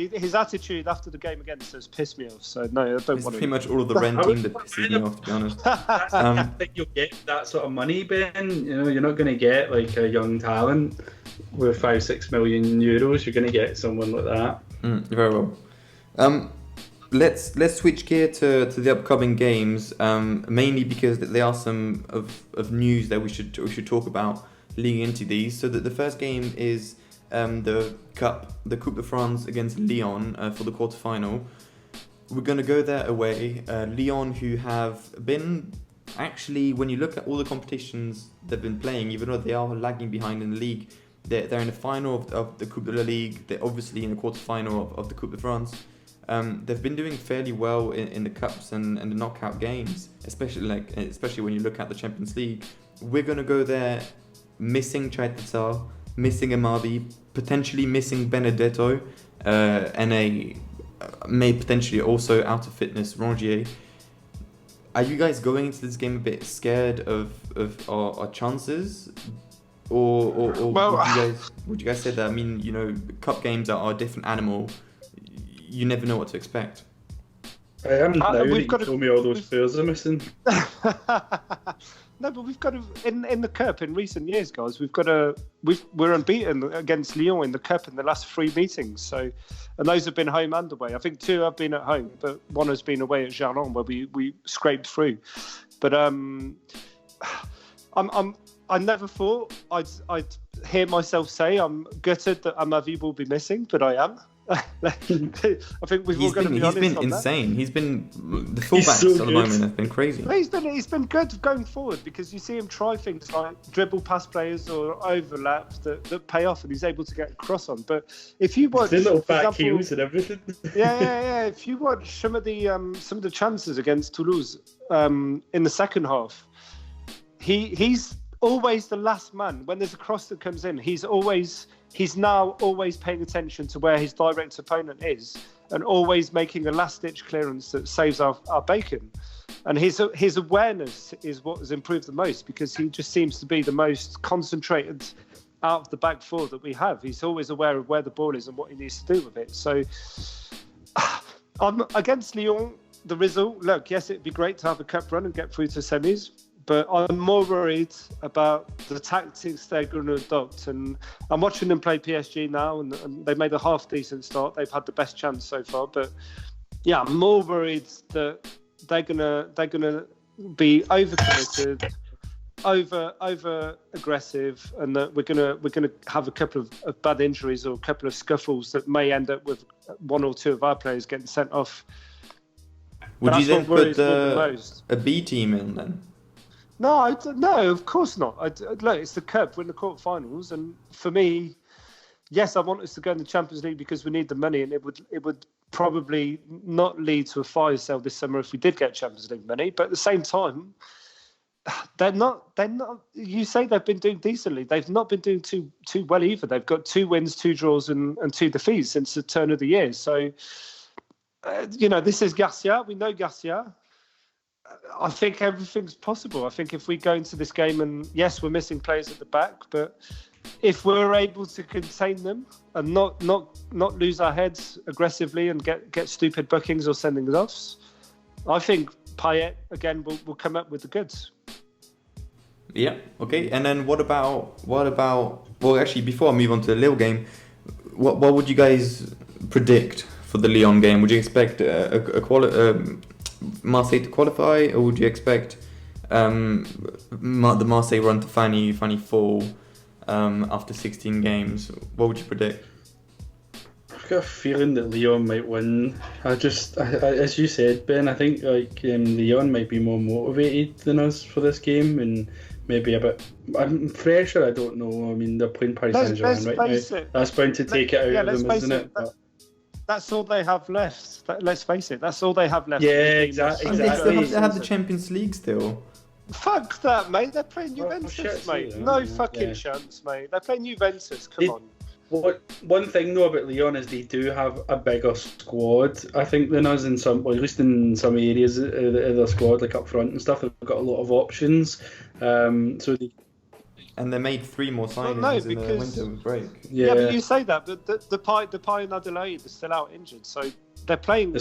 his attitude after the game against us pissed me off. So no, I don't want to. Pretty much all of the Rennes team that pisses me off, to be honest. I think you'll get that sort of money, Ben. You're not going to get like a young talent with 5-6 million euros. You're going to get someone like that. Very well. Let's switch gear to the upcoming games, mainly because there are some of news that we should talk about leading into these. So that the first game is the Coupe de France against Lyon for the quarterfinal. We're going to go there away. Lyon, who have been actually, when you look at all the competitions they've been playing, even though they are lagging behind in the league, they're in the final of the Coupe de la Ligue. They're obviously in the quarterfinal of the Coupe de France. They've been doing fairly well in the cups and the knockout games, especially when you look at the Champions League. We're going to go there missing Chaitata, missing Amabi, potentially missing Benedetto, and may potentially also out of fitness Rongier. Are you guys going into this game a bit scared of our chances? Or would you guys say that? I mean, cup games are a different animal. You never know what to expect. I am now that you told me all those players are missing. No, but we've got to in the cup in recent years, guys. We're unbeaten against Lyon in the cup in the last 3 meetings. So, and those have been home and away. I think 2 have been at home, but 1 has been away at Jarnon where we scraped through. But I never thought I'd hear myself say I'm gutted that Amavi will be missing, but I am. I think we've all got to be honest. He's been insane. That. He's been the fullbacks at the moment have been crazy. He's been good going forward because you see him try things like dribble past players or overlap that pay off, and he's able to get a cross on. But if you watch the little back heels and everything, yeah. If you watch some of the chances against Toulouse in the second half, he's always the last man. When there's a cross that comes in, he's now always paying attention to where his direct opponent is and always making a last-ditch clearance that saves our bacon. And his awareness is what has improved the most because he just seems to be the most concentrated out of the back four that we have. He's always aware of where the ball is and what he needs to do with it. So against Lyon, the result, look, yes, it'd be great to have a cup run and get through to semis. But I'm more worried about the tactics they're going to adopt. And I'm watching them play PSG now, and they made a half-decent start. They've had the best chance so far. But, yeah, I'm more worried that they're gonna be overcommitted, over aggressive, and that we're gonna have a couple of bad injuries or a couple of scuffles that may end up with 1 or 2 of our players getting sent off. Would you then put a B team in then? No, of course not. Look, it's the cup. We're in the quarterfinals, and for me, yes, I want us to go in the Champions League because we need the money, and it would probably not lead to a fire sale this summer if we did get Champions League money. But at the same time, they're not. You say they've been doing decently. They've not been doing too well either. They've got 2 wins, 2 draws, and 2 defeats since the turn of the year. So, this is Garcia. We know Garcia. I think everything's possible. I think if we go into this game and yes, we're missing players at the back, but if we're able to contain them and not lose our heads aggressively and get stupid bookings or sending offs, I think Payet again will come up with the goods. Yeah. Okay. And then what about? Well, actually, before I move on to the Lille game, what would you guys predict for the Lyon game? Would you expect Marseille to qualify, or would you expect the Marseille run to finally fall after 16 games? What would you predict? I've got a feeling that Lyon might win. I as you said, Ben, I think Lyon might be more motivated than us for this game, and maybe a bit fresher. I don't know. I mean, they're playing Paris Saint-Germain right now. That's bound to take it out of them, isn't it? That's all they have left. Let's face it. That's all they have left. Yeah, exactly. And they still have to have the Champions League still. Fuck that, mate. They're playing Juventus, mate. No fucking chance, mate. They're playing Juventus. Come on. One thing though about Lyon is they do have a bigger squad, I think, than us in some, well, at least in some areas of their squad, like up front and stuff. They've got a lot of options. And they made 3 more signings in the winter break. Yeah, but you say that, but the Payet and Adelaide are still out injured, so they're playing.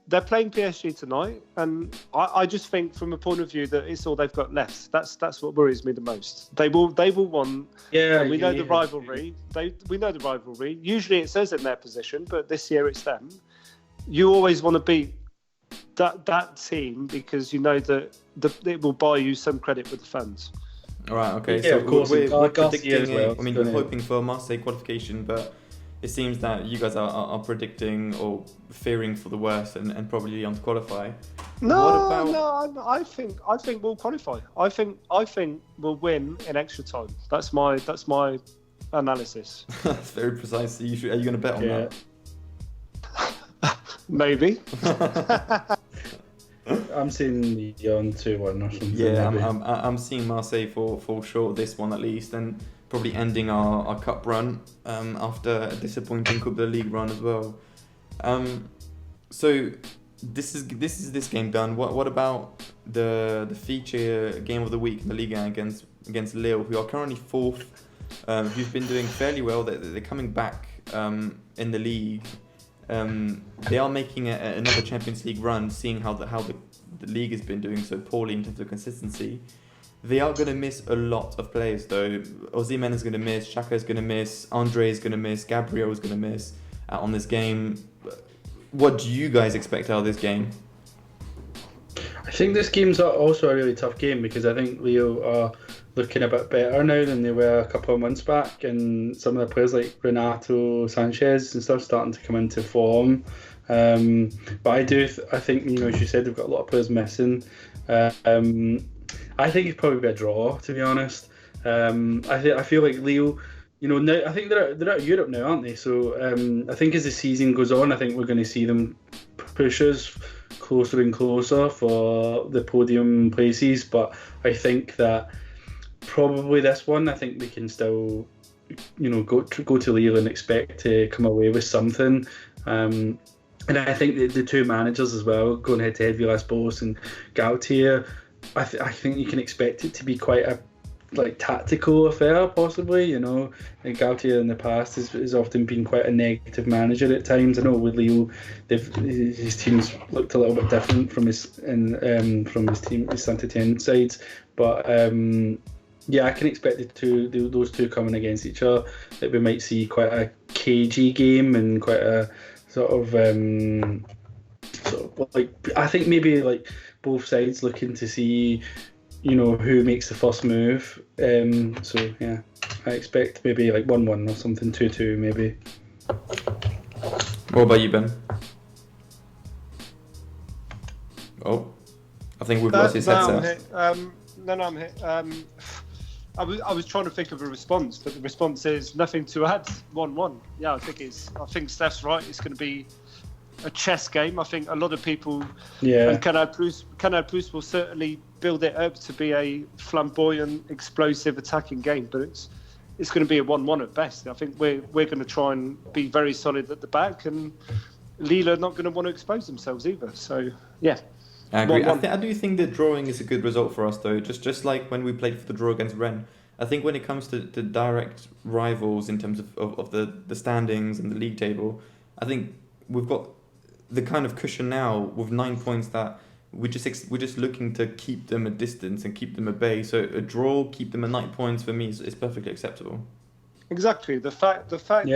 They're playing PSG tonight, and I just think, from a point of view, that it's all they've got left. That's what worries me the most. They will want. Yeah, we know the rivalry. We know the rivalry. Usually, it says in their position, but this year it's them. You always want to beat that team because you know that it will buy you some credit with the fans. All right. Okay. Yeah, so of course. We're predicting. We're hoping for Marseille qualification, but it seems that you guys are predicting or fearing for the worst and probably Lyon to qualify. No. I think we'll qualify. I think we'll win in extra time. That's my analysis. That's very precise. Are you going to bet on that? Maybe. I'm seeing Lyon 2-1 or something. Yeah, I'm seeing Marseille fall short of this one at least, and probably ending our cup run after a disappointing Coupe de Ligue run as well. So this is this game done. What about the feature game of the week in the Ligue 1 against Lille, who are currently 4th, who've been doing fairly well. They're coming back in the league. They are making another Champions League run, seeing how the league has been doing so poorly in terms of consistency. They are going to miss a lot of players though. Osimhen is going to miss, Xhaka is going to miss, Andre is going to miss, Gabriel is going to miss out on this game. What do you guys expect out of this game? I think this game's also a really tough game because I think Lille are looking a bit better now than they were a couple of months back, and some of the players like Renato Sanchez and stuff starting to come into form. But I think, as you said, they've got a lot of players missing. I think it's probably a draw, to be honest. I feel like Lille, now I think they're out of Europe now, aren't they? So I think as the season goes on, I think we're going to see them push us closer and closer for the podium places. But I think that probably this one, I think we can still, go to Lille and expect to come away with something. And I think the 2 managers as well, going head to head, Villas-Boas and Gautier, I think you can expect it to be quite a tactical affair, possibly. And Gautier in the past has often been quite a negative manager at times. I know with Lille, his teams looked a little bit different from his Saint-Etienne sides, but I can expect those two coming against each other. That we might see quite a cagey game and quite a I think maybe both sides looking to see who makes the first move. I expect maybe 1-1 or something, 2-2 maybe. What about you, Ben? Oh, I think we've lost his headset. I'm here. I was trying to think of a response, but the response is nothing to add. 1-1. Yeah, I think Steph's right. It's going to be a chess game. I think a lot of people, and Canal Plus will certainly build it up to be a flamboyant, explosive, attacking game. But it's going to be a 1-1 at best. I think we're going to try and be very solid at the back, and Lille are not going to want to expose themselves either. So yeah. I agree. I do think that drawing is a good result for us, though. Just like when we played for the draw against Rennes. I think when it comes to direct rivals in terms of the standings and the league table, I think we've got the kind of cushion now with 9 points that we're just looking to keep them at distance and keep them at bay. So a draw, keep them at 9 points for me is perfectly acceptable. Exactly. The fact that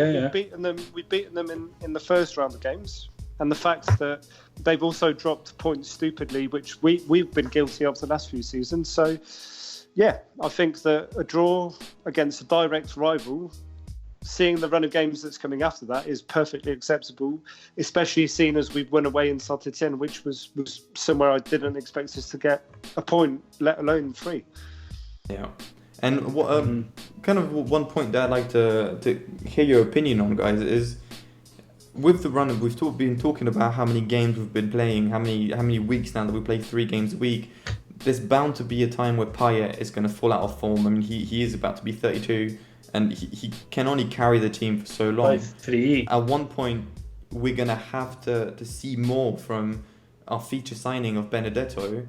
we've beaten them in the first round of games. And the fact that they've also dropped points stupidly, which we've been guilty of the last few seasons. So, yeah, I think that a draw against a direct rival, seeing the run of games that's coming after that, is perfectly acceptable, especially seeing as we went away in Saint-Etienne, which was somewhere I didn't expect us to get a point, let alone 3. Yeah. And what kind of one point that I'd like to hear your opinion on, guys, is with the run of been talking about how many games we've been playing, how many weeks now that we play 3 games a week. There's bound to be a time where Payet is going to fall out of form. I mean, he is about to be 32, and he can only carry the team for so long. 5-3. At one point, we're going to have to see more from our feature signing of Benedetto.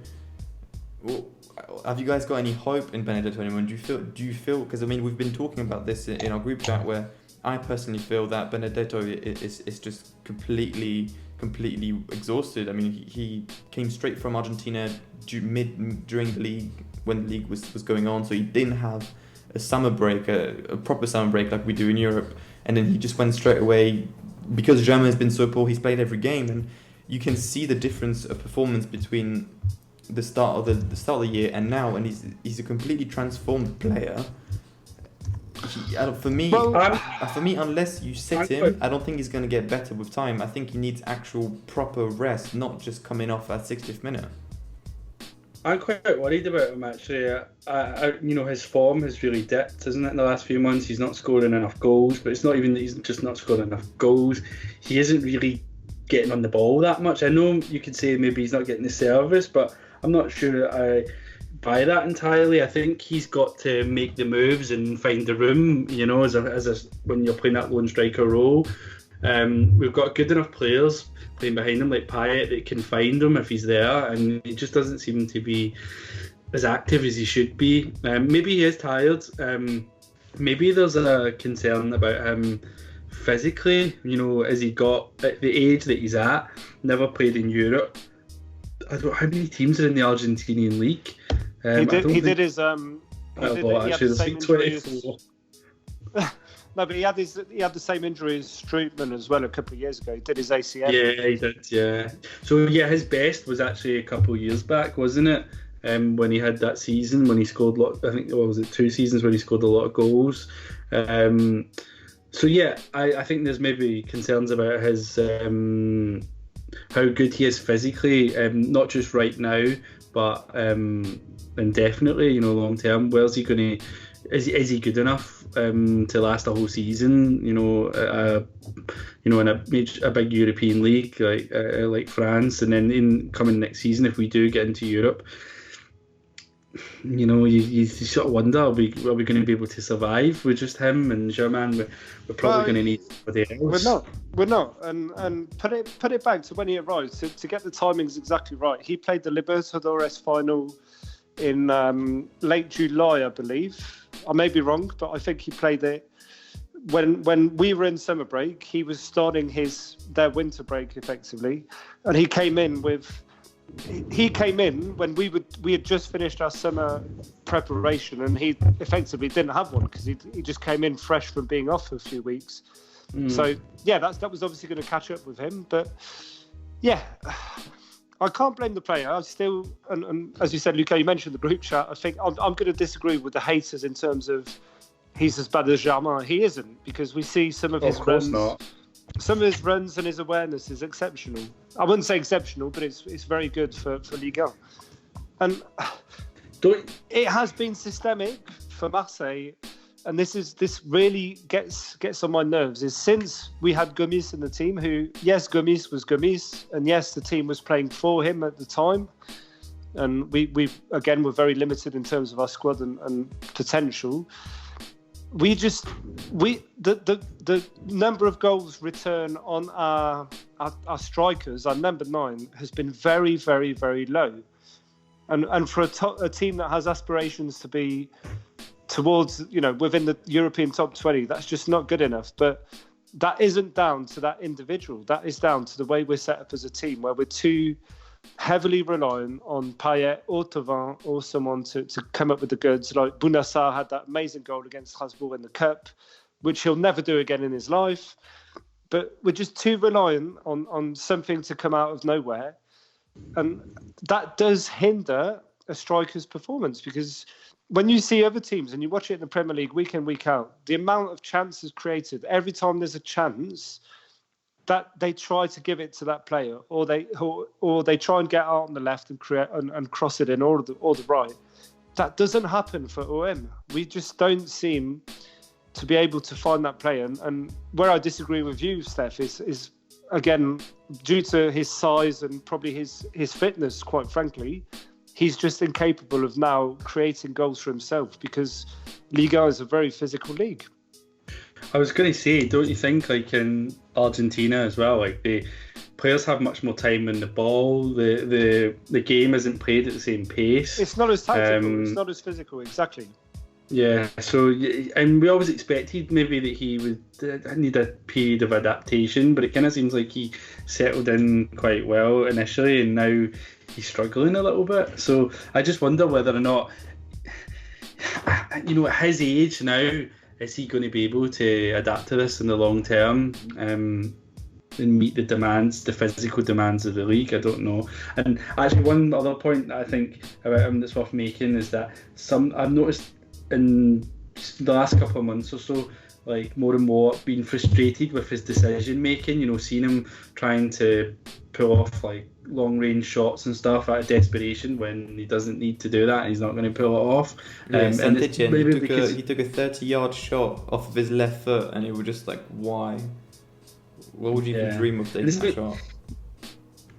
Have you guys got any hope in Benedetto anymore? Do you feel? Because I mean, we've been talking about this in our group chat, where I personally feel that Benedetto is just completely exhausted. I mean, he came straight from Argentina during the league, when the league was going on, so he didn't have a summer break, a proper summer break like we do in Europe, and then he just went straight away. Because Germany has been so poor, he's played every game, and you can see the difference of performance between the start of the year and now, and he's a completely transformed player. For me, unless you sit him, I don't think he's going to get better with time. I think he needs actual proper rest, not just coming off at 60th minute. I'm quite worried about him, actually. His form has really dipped, isn't it, in the last few months? He's not scoring enough goals, but it's not even that he's just not scoring enough goals. He isn't really getting on the ball that much. I know you could say maybe he's not getting the service, but I'm not sure I buy that entirely. I think he's got to make the moves and find the room, when you're playing that lone striker role. We've got good enough players playing behind him like Payet that can find him if he's there, and he just doesn't seem to be as active as he should be. Maybe he is tired. Maybe there's a concern about him physically. As he got at the age that he's at, never played in Europe. I don't know how many teams are in the Argentinian league. He had the same injury. No, but he had the same injury as Strootman as well a couple of years ago. He did his ACL. Yeah, he did. Yeah. So his best was actually a couple of years back, wasn't it? When he had that season when he scored I think 2 seasons when he scored a lot of goals. I think there's maybe concerns about his how good he is physically, not just right now, but indefinitely, long term. Where's he going to? Is he good enough to last a whole season? In a big European league like France, and then in coming next season if we do get into Europe, you sort of wonder, are we going to be able to survive with just him and Germain? We're probably going to need somebody else. We're not. And put it back to when he arrived. To get the timings exactly right, he played the Libertadores final in late July, I believe. I may be wrong, but I think he played it when we were in summer break. He was starting their winter break effectively, and he came in when we had just finished our summer preparation, and he effectively didn't have one because he just came in fresh from being off for a few weeks. So that was obviously going to catch up with him, but I can't blame the player. I still, and as you said, Luca, you mentioned the group chat. I think I'm going to disagree with the haters in terms of he's as bad as Germain. He isn't, because we see some of his runs. Some of his runs and his awareness is exceptional. I wouldn't say exceptional, but it's very good for Ligue 1. And it has been systemic for Marseille, and this really gets on my nerves, is since we had Gomis in the team, who, yes, Gomis was Gomis, and yes, the team was playing for him at the time, and we again were very limited in terms of our squad and potential. The number of goals return on our strikers, our number 9, has been very, very, very low, and for a team that has aspirations to be towards, within the European top 20, that's just not good enough. But that isn't down to that individual. That is down to the way we're set up as a team, where we're too heavily reliant on Payet or Thauvin or someone to come up with the goods. Like Bounassar had that amazing goal against Strasbourg in the Cup, which he'll never do again in his life. But we're just too reliant on something to come out of nowhere. And that does hinder a striker's performance, because when you see other teams and you watch it in the Premier League week in, week out, the amount of chances created, every time there's a chance, that they try to give it to that player, or they try and get out on the left and create and cross it in, or the right. that doesn't happen for OM. We just don't seem to be able to find that player. And where I disagree with you, Steph, is again, due to his size and probably his fitness, quite frankly, he's just incapable of now creating goals for himself, because Liga is a very physical league. I was going to say, don't you think, like in Argentina as well, like the players have much more time in the ball. The game isn't played at the same pace. It's not as tactical. It's not as physical. Exactly. Yeah. So, and we always expected maybe that he would need a period of adaptation, but it kind of seems like he settled in quite well initially, and now he's struggling a little bit. So I just wonder whether or not, at his age now, is he going to be able to adapt to this in the long term and meet the physical demands of the league? I don't know. And actually, one other point that I think about him that's worth making is that I've noticed in the last couple of months or so, like more and more being frustrated with his decision making, seeing him trying to pull off like long range shots and stuff out of desperation when he doesn't need to do that, and he's not going to pull it off. Yes, and he took a 30-yard shot off of his left foot, and it was just like, why? What would you even dream of taking that shot?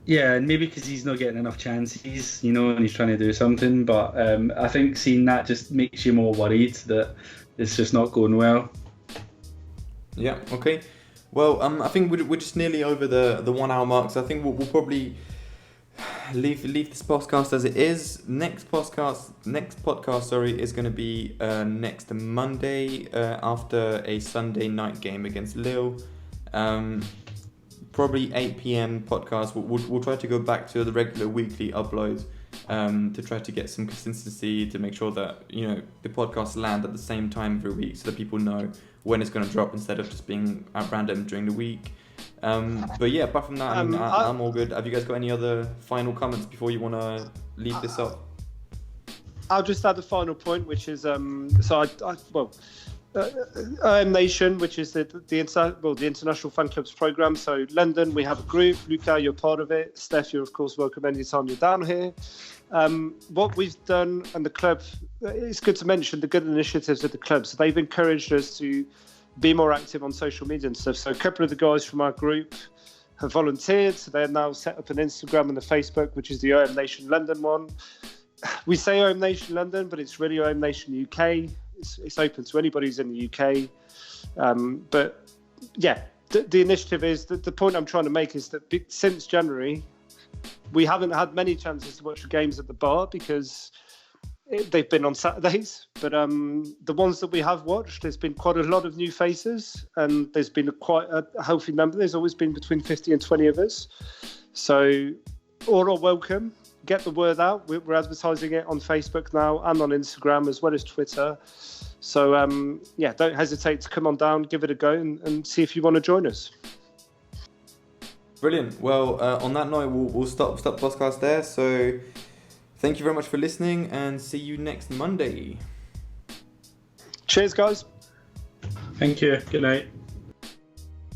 Yeah, and maybe because he's not getting enough chances, and he's trying to do something. But I think seeing that just makes you more worried that it's just not going well. Yeah, okay. Well, I think we're just nearly over the 1 hour mark, so I think we'll probably leave this podcast as it is. Next podcast, is going to be next Monday after a Sunday night game against Lille. Probably 8 p.m. podcast. We'll try to go back to the regular weekly uploads to try to get some consistency, to make sure that the podcasts land at the same time every week, so that people know when it's going to drop instead of just being at random during the week. But yeah, apart from that, I'm all good. Have you guys got any other final comments before you want to leave this up? I'll just add the final point, which is Nation, which is the International Fan Clubs program. So London, we have a group. Luca, you're part of it. Steph, you're of course welcome anytime you're down here. What we've done, and the club, it's good to mention the good initiatives of the club. So they've encouraged us to be more active on social media and stuff. So a couple of the guys from our group have volunteered. So they're now set up an Instagram and a Facebook, which is the OM Nation London one. We say OM Nation London, but it's really OM Nation UK. It's open to anybody who's in the UK. But yeah, the initiative is, the point I'm trying to make is that since January, we haven't had many chances to watch the games at the bar because they've been on Saturdays. But the ones that we have watched, there's been quite a lot of new faces, and there's been quite a healthy number. There's always been between 50 and 20 of us. So all are welcome. Get the word out. We're advertising it on Facebook now and on Instagram as well as Twitter. So don't hesitate to come on down, give it a go, and see if you want to join us. Brilliant. Well, on that note, we'll stop the podcast there. So thank you very much for listening, and see you next Monday. Cheers, guys. Thank you. Good night.